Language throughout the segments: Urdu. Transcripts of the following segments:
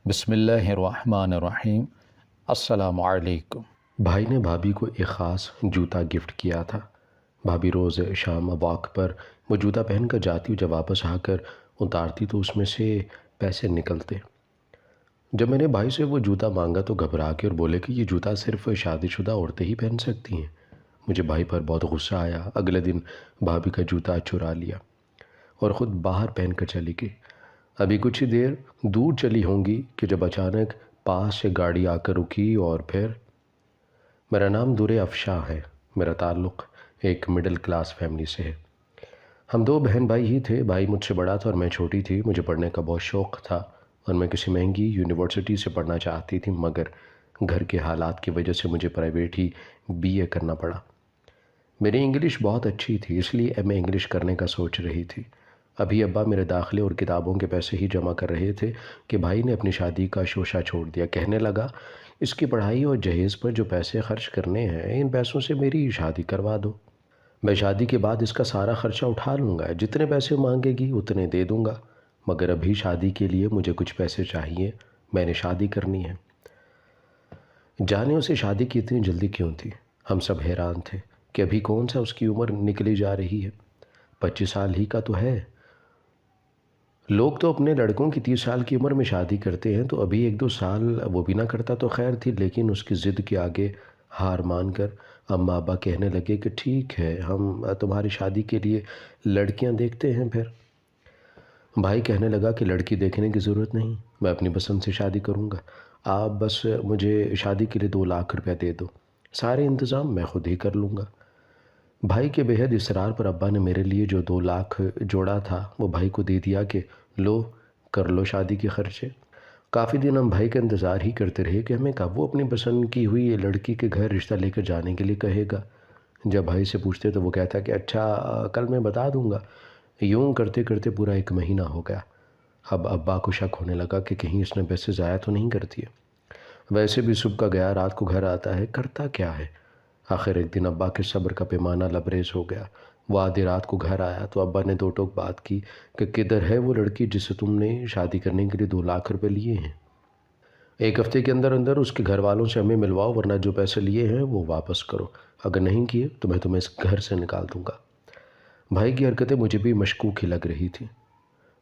بسم اللہ الرحمن الرحیم۔ السلام علیکم۔ بھائی نے بھابھی کو ایک خاص جوتا گفٹ کیا تھا۔ بھابھی روز شام واک پر وہ جوتا پہن کر جاتی اور جب واپس آ کر اتارتی تو اس میں سے پیسے نکلتے۔ جب میں نے بھائی سے وہ جوتا مانگا تو گھبرا کے اور بولے کہ یہ جوتا صرف شادی شدہ عورتیں ہی پہن سکتی ہیں۔ مجھے بھائی پر بہت غصہ آیا۔ اگلے دن بھابھی کا جوتا چرا لیا اور خود باہر پہن کر چلی گئی۔ ابھی کچھ ہی دیر دور چلی ہوں گی کہ جب اچانک پاس سے گاڑی آ کر رکی اور پھر میرا نام در افشاں ہے۔ میرا تعلق ایک مڈل کلاس فیملی سے ہے۔ ہم دو بہن بھائی ہی تھے۔ بھائی مجھ سے بڑا تھا اور میں چھوٹی تھی۔ مجھے پڑھنے کا بہت شوق تھا اور میں کسی مہنگی یونیورسٹی سے پڑھنا چاہتی تھی، مگر گھر کے حالات کی وجہ سے مجھے پرائیویٹ ہی BA کرنا پڑا۔ میری انگلش بہت اچھی تھی، اس لیے میں انگلش کرنے کا سوچ رہی تھی۔ ابھی ابا میرے داخلے اور کتابوں کے پیسے ہی جمع کر رہے تھے کہ بھائی نے اپنی شادی کا شوشہ چھوڑ دیا۔ کہنے لگا، اس کی پڑھائی اور جہیز پر جو پیسے خرچ کرنے ہیں ان پیسوں سے میری شادی کروا دو۔ میں شادی کے بعد اس کا سارا خرچہ اٹھا لوں گا، جتنے پیسے مانگے گی اتنے دے دوں گا، مگر ابھی شادی کے لیے مجھے کچھ پیسے چاہیے، میں نے شادی کرنی ہے۔ جانے اسے شادی کی اتنی جلدی کیوں تھی؟ ہم سب حیران تھے کہ ابھی کون سا اس کی عمر نکلی جا رہی ہے۔ 25 سال ہی کا تو ہے۔ لوگ تو اپنے لڑکوں کی 30 سال کی عمر میں شادی کرتے ہیں، تو ابھی 1-2 سال وہ بھی نہ کرتا تو خیر تھی، لیکن اس کی ضد کے آگے ہار مان کر اماں ابا کہنے لگے کہ ٹھیک ہے، ہم تمہاری شادی کے لیے لڑکیاں دیکھتے ہیں۔ پھر بھائی کہنے لگا کہ لڑکی دیکھنے کی ضرورت نہیں، میں اپنی پسند سے شادی کروں گا، آپ بس مجھے شادی کے لیے 2 لاکھ روپے دے دو، سارے انتظام میں خود ہی کر لوں گا۔ بھائی کے بے حد اصرار پر ابا نے میرے لیے جو 2 لاکھ جوڑا تھا وہ بھائی کو دے دیا کہ لو کر لو شادی کے خرچے۔ کافی دن ہم بھائی کا انتظار ہی کرتے رہے کہ ہمیں کب وہ اپنی پسند کی ہوئی یہ لڑکی کے گھر رشتہ لے کر جانے کے لیے کہے گا۔ جب بھائی سے پوچھتے تو وہ کہتا کہ اچھا کل میں بتا دوں گا۔ یوں کرتے کرتے پورا 1 مہینہ ہو گیا۔ اب ابا کو شک ہونے لگا کہ کہیں اس نے پیسے ضائع تو نہیں کر دیے۔ ویسے بھی صبح کا گیا رات کو گھر آتا ہے، کرتا کیا ہے؟ آخر ایک دن ابا کے صبر کا پیمانہ لبریز ہو گیا۔ وہ آدھی رات کو گھر آیا تو ابا نے 2 ٹوک بات کی کہ کدھر ہے وہ لڑکی جس سے تم نے شادی کرنے کے لیے 2 لاکھ روپے لیے ہیں؟ 1 ہفتے کے اندر اندر اس کے گھر والوں سے ہمیں ملواؤ، ورنہ جو پیسے لیے ہیں وہ واپس کرو، اگر نہیں کیے تو میں تمہیں اس گھر سے نکال دوں گا۔ بھائی کی حرکتیں مجھے بھی مشکوک ہی لگ رہی تھی۔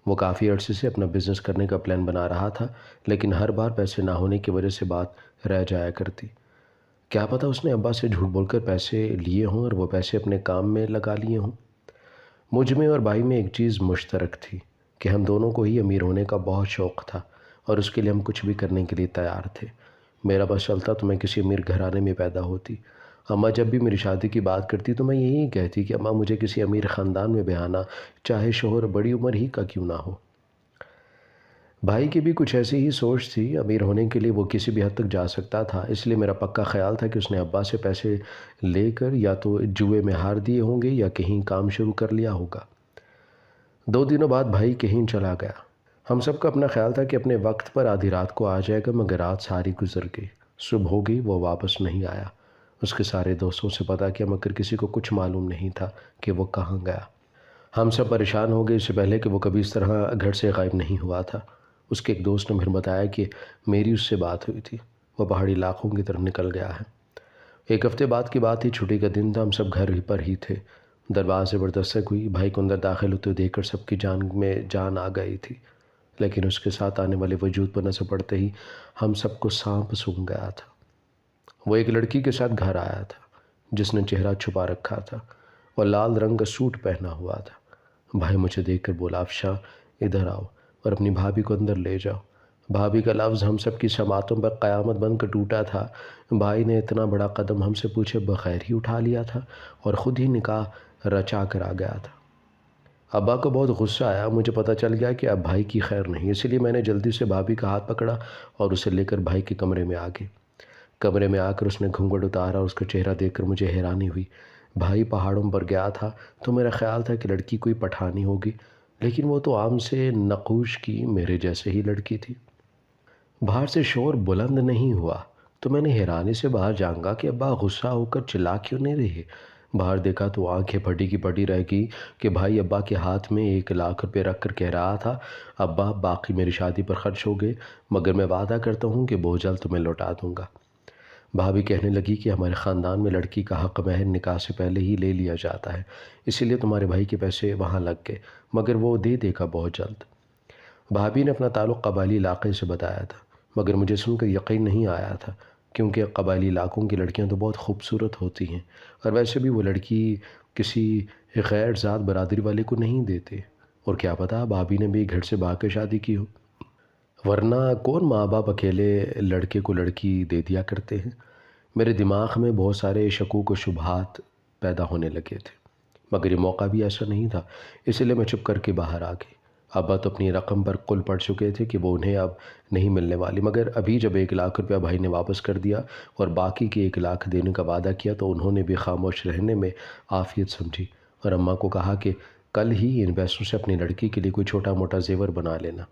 وہ کافی عرصے سے اپنا بزنس کرنے کا پلان بنا رہا تھا، لیکن ہر بار پیسے نہ ہونے کی وجہ سے بات رہ جایا کرتی۔ کیا پتہ اس نے ابا سے جھوٹ بول کر پیسے لیے ہوں اور وہ پیسے اپنے کام میں لگا لیے ہوں۔ مجھ میں اور بھائی میں ایک چیز مشترک تھی کہ ہم دونوں کو ہی امیر ہونے کا بہت شوق تھا اور اس کے لیے ہم کچھ بھی کرنے کے لیے تیار تھے۔ میرا بس چلتا تو میں کسی امیر گھرانے میں پیدا ہوتی۔ اماں جب بھی میری شادی کی بات کرتی تو میں یہی کہتی کہ اماں مجھے کسی امیر خاندان میں بیاہنا، چاہے شوہر بڑی عمر ہی کا کیوں نہ ہو۔ بھائی کی بھی کچھ ایسی ہی سوچ تھی، امیر ہونے کے لیے وہ کسی بھی حد تک جا سکتا تھا، اس لیے میرا پکا خیال تھا کہ اس نے ابا سے پیسے لے کر یا تو جوئے میں ہار دیے ہوں گے یا کہیں کام شروع کر لیا ہوگا۔ 2 دنوں بعد بھائی کہیں چلا گیا۔ ہم سب کا اپنا خیال تھا کہ اپنے وقت پر آدھی رات کو آ جائے گا، مگر رات ساری گزر گئی۔ صبح ہو گئی، وہ واپس نہیں آیا۔ اس کے سارے دوستوں سے پتہ کیا مگر کسی کو کچھ معلوم نہیں تھا کہ وہ کہاں گیا۔ ہم سب پریشان ہو گئے، اس سے پہلے کہ وہ کبھی اس طرح گھر سے غائب نہیں ہوا تھا۔ اس کے ایک دوست نے پھر بتایا کہ میری اس سے بات ہوئی تھی، وہ پہاڑی علاقوں کی طرف نکل گیا ہے۔ 1 ہفتے بعد کی بات تھی، چھٹی کا دن تھا، ہم سب گھر پر ہی تھے۔ دروازے پر دستک ہوئی، بھائی کو اندر داخل ہوتے دیکھ کر سب کی جان میں جان آ گئی تھی، لیکن اس کے ساتھ آنے والے وجود پر نظر پڑتے ہی ہم سب کو سانپ سونگھ گیا تھا۔ وہ ایک لڑکی کے ساتھ گھر آیا تھا جس نے چہرہ چھپا رکھا تھا اور لال رنگ کا سوٹ پہنا ہوا تھا۔ بھائی مجھے دیکھ کر بولا، افشاں ادھر آؤ اور اپنی بھابھی کو اندر لے جاؤ۔ بھابھی کا لفظ ہم سب کی سماعتوں پر قیامت بن کر ٹوٹا تھا۔ بھائی نے اتنا بڑا قدم ہم سے پوچھے بغیر ہی اٹھا لیا تھا اور خود ہی نکاح رچا کر آ گیا تھا۔ ابا کو بہت غصہ آیا، مجھے پتہ چل گیا کہ اب بھائی کی خیر نہیں، اسی لیے میں نے جلدی سے بھابھی کا ہاتھ پکڑا اور اسے لے کر بھائی کے کمرے میں آ گئی۔ کمرے میں آ کر اس نے گھونگھٹ اتارا اور اس کا چہرہ دیکھ کر مجھے حیرانی ہوئی۔ بھائی پہاڑوں پر گیا تھا تو میرا خیال تھا کہ لڑکی کوئی پٹھانی ہوگی، لیکن وہ تو عام سے نقوش کی میرے جیسے ہی لڑکی تھی۔ باہر سے شور بلند نہیں ہوا تو میں نے حیرانی سے باہر جھانکا کہ ابا غصہ ہو کر چلا کیوں نہیں رہے۔ باہر دیکھا تو آنکھیں پھٹی کی پھٹی رہ گئی کہ بھائی ابا کے ہاتھ میں 1,00,000 روپے رکھ کر کہہ رہا تھا، ابا باقی میری شادی پر خرچ ہو گئے، مگر میں وعدہ کرتا ہوں کہ بہت جلد تمہیں لوٹا دوں گا۔ بھابھی کہنے لگی کہ ہمارے خاندان میں لڑکی کا حق مہر نکاح سے پہلے ہی لے لیا جاتا ہے، اسی لیے تمہارے بھائی کے پیسے وہاں لگ گئے، مگر وہ دے دے گا بہت جلد۔ بھابھی نے اپنا تعلق قبائلی علاقے سے بتایا تھا، مگر مجھے سن کر یقین نہیں آیا تھا، کیونکہ قبائلی علاقوں کی لڑکیاں تو بہت خوبصورت ہوتی ہیں، اور ویسے بھی وہ لڑکی کسی غیر ذات برادری والے کو نہیں دیتے، اور کیا پتہ بھابھی نے بھی گھر سے بھاگ کے شادی کی ہو، ورنہ کون ماں باپ اکیلے لڑکے کو لڑکی دے دیا کرتے ہیں۔ میرے دماغ میں بہت سارے شکوک و شبہات پیدا ہونے لگے تھے، مگر یہ موقع بھی ایسا نہیں تھا، اسی لیے میں چپ کر کے باہر آ گئی۔ ابا تو اپنی رقم پر قل پڑ چکے تھے کہ وہ انہیں اب نہیں ملنے والی، مگر ابھی جب 1,00,000 روپیہ بھائی نے واپس کر دیا اور باقی کے 1,00,000 دینے کا وعدہ کیا تو انہوں نے بھی خاموش رہنے میں عافیت سمجھی، اور اماں کو کہا کہ کل ہی ان پیسوں سے اپنی لڑکی کے لیے کوئی چھوٹا موٹا زیور بنا لینا۔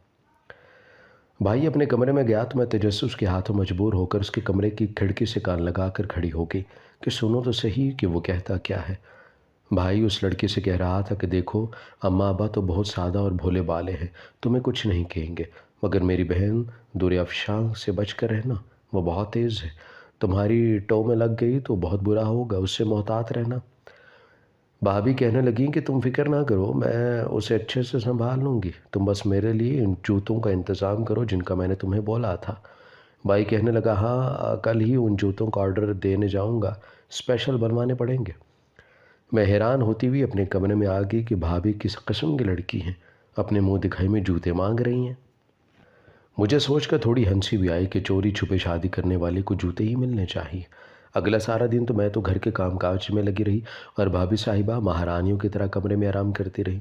بھائی اپنے کمرے میں گیا تو میں تجسس کے ہاتھوں مجبور ہو کر اس کے کمرے کی کھڑکی سے کان لگا کر کھڑی ہو گئی کہ سنو تو صحیح کہ وہ کہتا کیا ہے۔ بھائی اس لڑکی سے کہہ رہا تھا کہ دیکھو اماں ابا تو بہت سادہ اور بھولے بالے ہیں، تمہیں کچھ نہیں کہیں گے، مگر میری بہن دور افشاں سے بچ کر رہنا، وہ بہت تیز ہے، تمہاری ٹو میں لگ گئی تو بہت برا ہوگا، اس سے محتاط رہنا۔ بھابھی کہنے لگیں کہ تم فکر نہ کرو، میں اسے اچھے سے سنبھال لوں گی، تم بس میرے لیے ان جوتوں کا انتظام کرو جن کا میں نے تمہیں بولا تھا۔ بھائی کہنے لگا ہاں کل ہی ان جوتوں کا آرڈر دینے جاؤں گا، اسپیشل بنوانے پڑیں گے۔ میں حیران ہوتی ہوئی اپنے کمرے میں آ گئی کہ بھابھی کس قسم کی لڑکی ہیں، اپنے منہ دکھائی میں جوتے مانگ رہی ہیں۔ مجھے سوچ کر تھوڑی ہنسی بھی آئی کہ چوری چھپے شادی کرنے والے کو جوتے ہی ملنے چاہیے۔ اگلا سارا دن تو میں تو گھر کے کام کاج میں لگی رہی اور بھابھی صاحبہ مہارانیوں کی طرح کمرے میں آرام کرتی رہی۔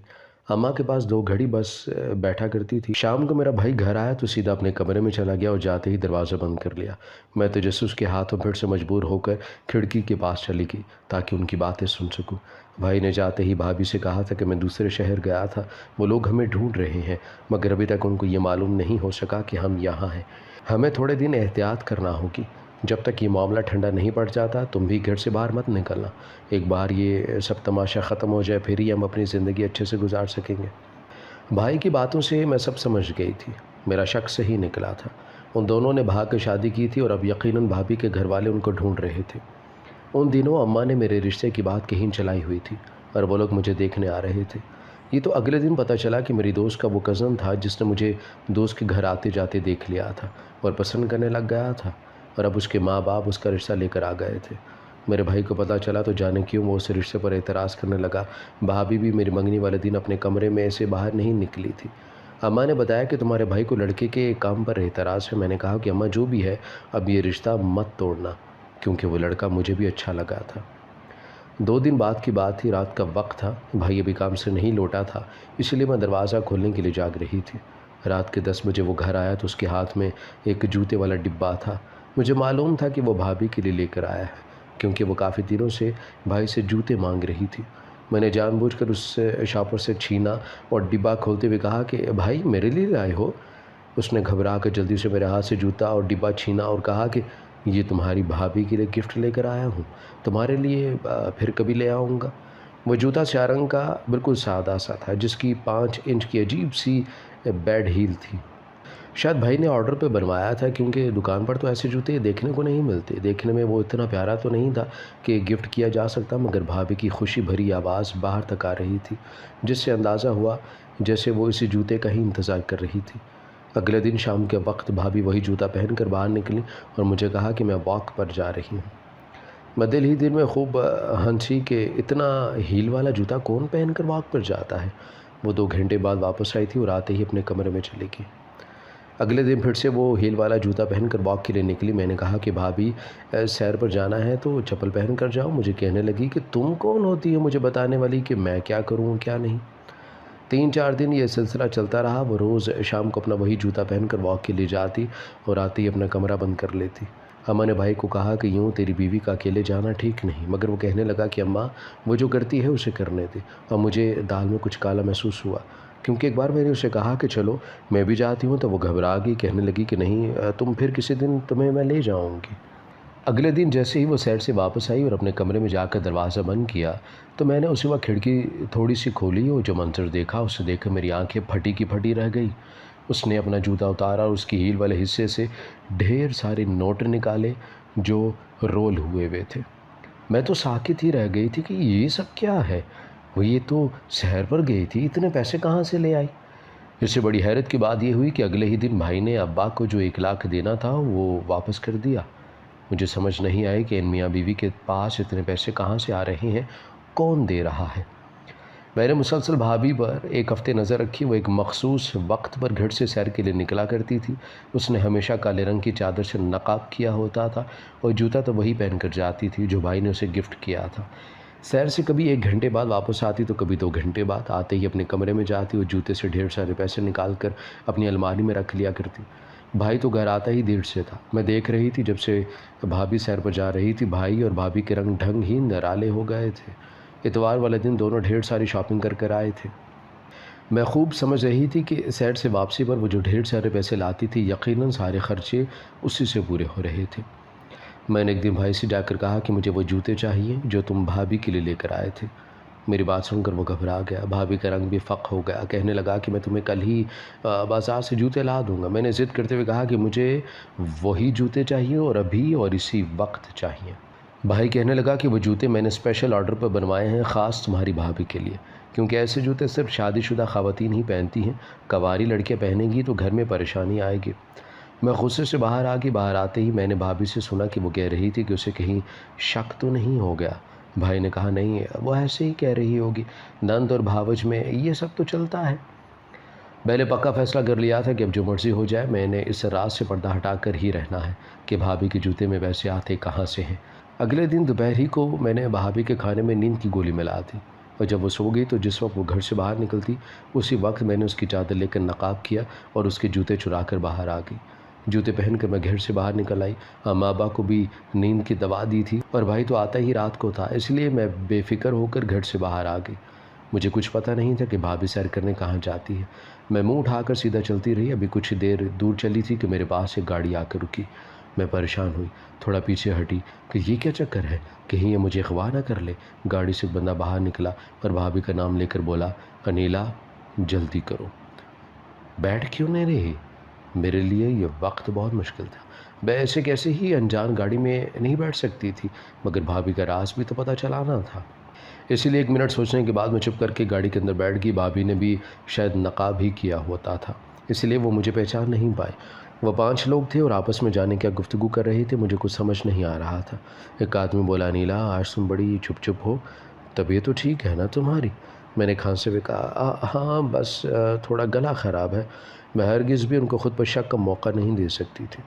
اماں کے پاس 2 گھڑی بس بیٹھا کرتی تھی۔ شام کو میرا بھائی گھر آیا تو سیدھا اپنے کمرے میں چلا گیا اور جاتے ہی دروازہ بند کر لیا۔ میں تجسس کے ہاتھوں پھر سے مجبور ہو کر کھڑکی کے پاس چلی گئی تاکہ ان کی باتیں سن سکوں۔ بھائی نے جاتے ہی بھابھی سے کہا تھا کہ میں دوسرے شہر گیا تھا، وہ لوگ ہمیں ڈھونڈ رہے ہیں، مگر ابھی تک ان کو یہ معلوم نہیں ہو سکا کہ ہم یہاں ہیں۔ ہمیں تھوڑے دن احتیاط کرنا ہوگی، جب تک یہ معاملہ ٹھنڈا نہیں پڑ جاتا تم بھی گھر سے باہر مت نکلنا، ایک بار یہ سب تماشا ختم ہو جائے پھر ہی ہم اپنی زندگی اچھے سے گزار سکیں گے۔ بھائی کی باتوں سے میں سب سمجھ گئی تھی، میرا شک صحیح نکلا تھا، ان دونوں نے بھاگ کے شادی کی تھی اور اب یقیناً بھابھی کے گھر والے ان کو ڈھونڈ رہے تھے۔ ان دنوں اماں نے میرے رشتے کی بات کہیں چلائی ہوئی تھی اور وہ لوگ مجھے دیکھنے آ رہے تھے۔ یہ تو اگلے دن پتہ چلا کہ میری دوست کا وہ کزن تھا جس نے مجھے دوست کے گھر آتے جاتے دیکھ لیا تھا اور پسند کرنے لگ گیا تھا، اور اب اس کے ماں باپ اس کا رشتہ لے کر آ گئے تھے۔ میرے بھائی کو پتہ چلا تو جانے کیوں وہ اس رشتے پر اعتراض کرنے لگا۔ بھابھی بھی میری منگنی والے دن اپنے کمرے میں سے باہر نہیں نکلی تھی۔ اماں نے بتایا کہ تمہارے بھائی کو لڑکے کے کام پر اعتراض ہے۔ میں نے کہا کہ اماں جو بھی ہے اب یہ رشتہ مت توڑنا، کیونکہ وہ لڑکا مجھے بھی اچھا لگا تھا۔ 2 دن بعد کی بات تھی، رات کا وقت تھا، بھائی ابھی کام سے نہیں لوٹا تھا، اسی لیے میں دروازہ کھولنے کے لیے جاگ رہی تھی۔ رات کے 10 بجے وہ گھر آیا تو اس کے ہاتھ میں ایک جوتے والا ڈبہ تھا۔ مجھے معلوم تھا کہ وہ بھابھی کے لیے لے کر آیا ہے، کیونکہ وہ کافی دنوں سے بھائی سے جوتے مانگ رہی تھی۔ میں نے جان بوجھ کر اس شاپر سے چھینا اور ڈبہ کھولتے ہوئے کہا کہ بھائی میرے لیے لائے ہو؟ اس نے گھبرا کر جلدی سے میرے ہاتھ سے جوتا اور ڈبہ چھینا اور کہا کہ یہ تمہاری بھابھی کے لیے گفٹ لے کر آیا ہوں، تمہارے لیے پھر کبھی لے آؤں گا۔ وہ جوتا سیاہ رنگ کا بالکل سادہ سا تھا، جس کی 5 انچ کی عجیب سی بیڈ ہیل تھی۔ شاید بھائی نے آرڈر پہ بنوایا تھا، کیونکہ دکان پر تو ایسے جوتے دیکھنے کو نہیں ملتے۔ دیکھنے میں وہ اتنا پیارا تو نہیں تھا کہ گفٹ کیا جا سکتا، مگر بھابھی کی خوشی بھری آواز باہر تک آ رہی تھی، جس سے اندازہ ہوا جیسے وہ اسی جوتے کا ہی انتظار کر رہی تھی۔ اگلے دن شام کے وقت بھابھی وہی جوتا پہن کر باہر نکلی اور مجھے کہا کہ میں واک پر جا رہی ہوں۔ میں دل ہی دل میں خوب ہنسی کہ اتنا ہیل والا جوتا کون پہن کر واک پر جاتا ہے۔ وہ 2 گھنٹے بعد واپس آئی تھی اور آتے ہی اپنے کمرے میں چلی گئی۔ اگلے دن پھر سے وہ ہیل والا جوتا پہن کر واک کے لیے نکلی۔ میں نے کہا کہ بھابھی سیر پر جانا ہے تو چپل پہن کر جاؤ۔ مجھے کہنے لگی کہ تم کون ہوتی ہو مجھے بتانے والی کہ میں کیا کروں کیا نہیں۔ 3-4 دن یہ سلسلہ چلتا رہا۔ وہ روز شام کو اپنا وہی جوتا پہن کر واک کے لیے جاتی اور آتے ہی اپنا کمرہ بند کر لیتی۔ اماں نے بھائی کو کہا کہ یوں تیری بیوی کا اکیلے جانا ٹھیک نہیں، مگر وہ کہنے لگا کہ اماں وہ جو کرتی ہے اسے کرنے دے، اور مجھے دال میں کچھ کالا محسوس ہوا، کیونکہ ایک بار میں نے اسے کہا کہ چلو میں بھی جاتی ہوں تو وہ گھبرا گئی، کہنے لگی کہ نہیں تم پھر کسی دن تمہیں میں لے جاؤں گی۔ اگلے دن جیسے ہی وہ سیر سے واپس آئی اور اپنے کمرے میں جا کر دروازہ بند کیا تو میں نے اسی وقت کھڑکی تھوڑی سی کھولی اور جو منظر دیکھا اسے دیکھ کر میری آنکھیں پھٹی کی پھٹی رہ گئی۔ اس نے اپنا جوتا اتارا اور اس کی ہیل والے حصے سے ڈھیر سارے نوٹ نکالے جو رول ہوئے تھے۔ میں تو ساکت ہی رہ گئی تھی کہ یہ سب کیا ہے؟ وہ یہ تو سحر پر گئی تھی، اتنے پیسے کہاں سے لے آئی؟ اس سے بڑی حیرت کی بات یہ ہوئی کہ اگلے ہی دن بھائی نے ابا کو جو 1 لاکھ دینا تھا وہ واپس کر دیا۔ مجھے سمجھ نہیں آئی کہ ان میاں بیوی کے پاس اتنے پیسے کہاں سے آ رہے ہیں، کون دے رہا ہے؟ میں نے مسلسل بھابھی پر ایک ہفتے نظر رکھی۔ وہ ایک مخصوص وقت پر گھر سے سیر کے لیے نکلا کرتی تھی۔ اس نے ہمیشہ کالے رنگ کی چادر سے نقاب کیا ہوتا تھا اور جوتا تو وہی پہن کر جاتی تھی جو بھائی نے اسے گفٹ کیا تھا۔ سیر سے کبھی 1 گھنٹے بعد واپس آتی تو کبھی 2 گھنٹے بعد۔ آتے ہی اپنے کمرے میں جاتی اور جوتے سے ڈھیر سارے پیسے نکال کر اپنی الماری میں رکھ لیا کرتی۔ بھائی تو گھر آتا ہی دیر سے تھا۔ میں دیکھ رہی تھی جب سے بھابھی سیر پر جا رہی تھی بھائی اور بھابھی کے رنگ ڈھنگ ہی نرالے ہو گئے تھے۔ اتوار والے دن دونوں ڈھیر ساری شاپنگ کر آئے تھے۔ میں خوب سمجھ رہی تھی کہ سیر سے واپسی پر وہ جو ڈھیر سارے پیسے لاتی تھی یقیناً سارے خرچے اسی سے پورے ہو رہے تھے۔ میں نے ایک دن بھائی سے جا کر کہا کہ مجھے وہ جوتے چاہیے جو تم بھابھی کے لیے لے کر آئے تھے۔ میری بات سن کر وہ گھبرا گیا۔ بھابھی کا رنگ بھی فق ہو گیا۔ کہنے لگا کہ میں تمہیں کل ہی بازار سے جوتے لا دوں گا۔ میں نے ضد کرتے ہوئے کہا کہ مجھے وہی جوتے چاہیے اور ابھی اور اسی وقت چاہیے۔ بھائی کہنے لگا کہ وہ جوتے میں نے اسپیشل آرڈر پر بنوائے ہیں، خاص تمہاری بھابھی کے لیے، کیونکہ ایسے جوتے صرف شادی شدہ خواتین ہی پہنتی ہیں، کنواری لڑکیاں پہنیں گی تو گھر میں پریشانی آئے گی۔ میں غصے سے باہر آ گئی۔ باہر آتے ہی میں نے بھابھی سے سنا کہ وہ کہہ رہی تھی کہ اسے کہیں شک تو نہیں ہو گیا۔ بھائی نے کہا نہیں، وہ ایسے ہی کہہ رہی ہوگی، نند اور بھاوج میں یہ سب تو چلتا ہے۔ میں نے پکا فیصلہ کر لیا تھا کہ اب جو مرضی ہو جائے میں نے اس راز سے پردہ ہٹا کر ہی رہنا ہے کہ بھابھی کے جوتے میں ویسے آتے کہاں سے ہیں۔ اگلے دن دوپہر ہی کو میں نے بھابھی کے کھانے میں نیند کی گولی ملا دی اور جب وہ سو گئی تو جس وقت وہ گھر سے باہر نکلتی اسی وقت میں نے اس کی چادر لے کر نقاب کیا اور اس کے جوتے چرا کر باہر آ گئی۔ جوتے پہن کر میں گھر سے باہر نکل آئی۔ اماں ابا کو بھی نیند کی دوا دی تھی اور بھائی تو آتا ہی رات کو تھا، اس لیے میں بے فکر ہو کر گھر سے باہر آ گئی۔ مجھے کچھ پتہ نہیں تھا کہ بھابھی سیر کرنے کہاں جاتی ہے۔ میں منہ اٹھا کر سیدھا چلتی رہی۔ ابھی کچھ دیر دور چلی تھی کہ میرے پاس ایک گاڑی آ کر رکی۔ میں پریشان ہوئی، تھوڑا پیچھے ہٹی کہ یہ کیا چکر ہے، کہیں یہ مجھے اغوا نہ کر لے۔ گاڑی سے ایک بندہ باہر نکلا اور بھابھی کا نام لے کر بولا، انیلا جلدی کرو۔ بیٹھ کیوں نہیں رہی؟ میرے لیے یہ وقت بہت مشکل تھا۔ میں ایسے کیسے ہی انجان گاڑی میں نہیں بیٹھ سکتی تھی، مگر بھابھی کا راز بھی تو پتہ چلانا تھا۔ اسی لیے 1 منٹ سوچنے کے بعد میں چپ کر کے گاڑی کے اندر بیٹھ گئی۔ بھابھی نے بھی شاید نقاب ہی کیا ہوتا تھا، اس لیے وہ مجھے پہچان نہیں پائے۔ وہ 5 لوگ تھے اور آپس میں جانے کیا گفتگو کر رہے تھے، مجھے کچھ سمجھ نہیں آ رہا تھا۔ ایک آدمی بولا، انیلا آج تم بڑی چپ چپ ہو، طبیعت تو ٹھیک ہے نا تمہاری؟ میں نے کھانستے ہوئے کہا، ہاں بس تھوڑا گلا خراب ہے۔ میں ہرگز بھی ان کو خود پر شک کا موقع نہیں دے سکتی تھی،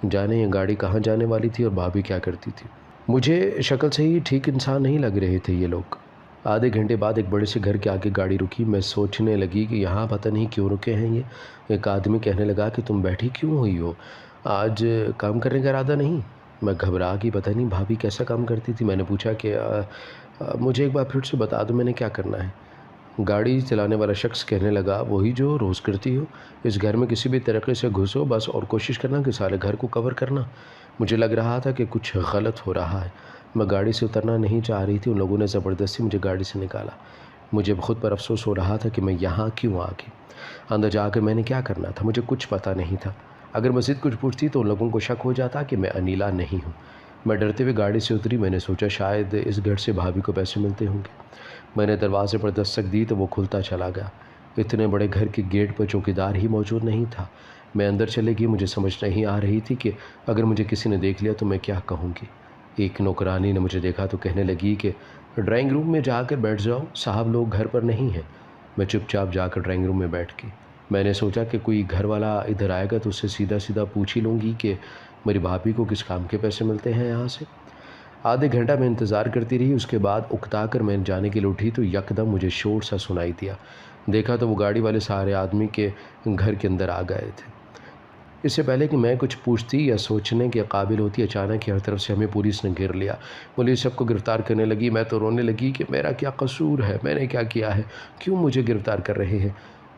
جانے یہ گاڑی کہاں جانے والی تھی اور بھابھی کیا کرتی تھی۔ مجھے شکل سے ہی ٹھیک انسان نہیں لگ رہے تھے یہ لوگ۔ آدھے گھنٹے بعد ایک بڑے سے گھر کے آگے گاڑی رکی۔ میں سوچنے لگی کہ یہاں پتہ نہیں کیوں رکے ہیں یہ۔ ایک آدمی کہنے لگا کہ تم بیٹھی کیوں ہوئی ہو، آج کام کرنے کا ارادہ نہیں؟ میں گھبرا گئی، پتہ نہیں بھابھی کیسا کام کرتی تھی۔ میں نے پوچھا کہ مجھے ایک بار پھر سے بتا دو میں نے کیا کرنا ہے۔ گاڑی چلانے والا شخص کہنے لگا، وہی جو روز کرتی ہو، اس گھر میں کسی بھی طریقے سے گھسو بس اور کوشش کرنا کہ سارے گھر کو کور کرنا۔ مجھے لگ رہا تھا کہ کچھ غلط ہو رہا ہے۔ میں گاڑی سے اترنا نہیں چاہ رہی تھی، ان لوگوں نے زبردستی مجھے گاڑی سے نکالا۔ مجھے خود پر افسوس ہو رہا تھا کہ میں یہاں کیوں آ گئی۔ اندر جا کر میں نے کیا کرنا تھا، مجھے کچھ پتہ نہیں تھا۔ اگر مزید کچھ پوچھتی تو ان لوگوں کو شک ہو جاتا کہ میں انیلا نہیں ہوں۔ میں ڈرتے ہوئے گاڑی سے اتری۔ میں نے سوچا شاید اس گھر سے بھابھی کو پیسے ملتے ہوں گے۔ میں نے دروازے پر دستک دی تو وہ کھلتا چلا گیا۔ اتنے بڑے گھر کے گیٹ پر چوکیدار ہی موجود نہیں تھا۔ میں اندر چلے گئی۔ مجھے سمجھ نہیں آ رہی تھی کہ اگر مجھے کسی نے دیکھ لیا تو میں کیا کہوں گی۔ ایک نوکرانی نے مجھے دیکھا تو کہنے لگی کہ ڈرائنگ روم میں جا کر بیٹھ جاؤ، صاحب لوگ گھر پر نہیں ہیں۔ میں چپ چاپ جا کر ڈرائنگ روم میں بیٹھ گئی۔ میں نے سوچا کہ کوئی گھر والا ادھر آئے گا تو اس سے سیدھا سیدھا پوچھ ہی لوں گی کہ میری بھابھی کو کس کام کے پیسے ملتے ہیں یہاں سے۔ آدھے گھنٹہ میں انتظار کرتی رہی۔ اس کے بعد اکتا کر میں جانے کے لیے اٹھی تو یکدم مجھے شور سا سنائی دیا۔ دیکھا تو وہ گاڑی والے سارے آدمی کے گھر کے اندر آ گئے تھے۔ اس سے پہلے کہ میں کچھ پوچھتی یا سوچنے کے قابل ہوتی، اچانک ہر طرف سے ہمیں پولیس نے گھیر لیا۔ پولیس سب کو گرفتار کرنے لگی۔ میں تو رونے لگی کہ میرا کیا قصور ہے، میں نے کیا کیا ہے، کیوں مجھے گرفتار کر رہے ہیں۔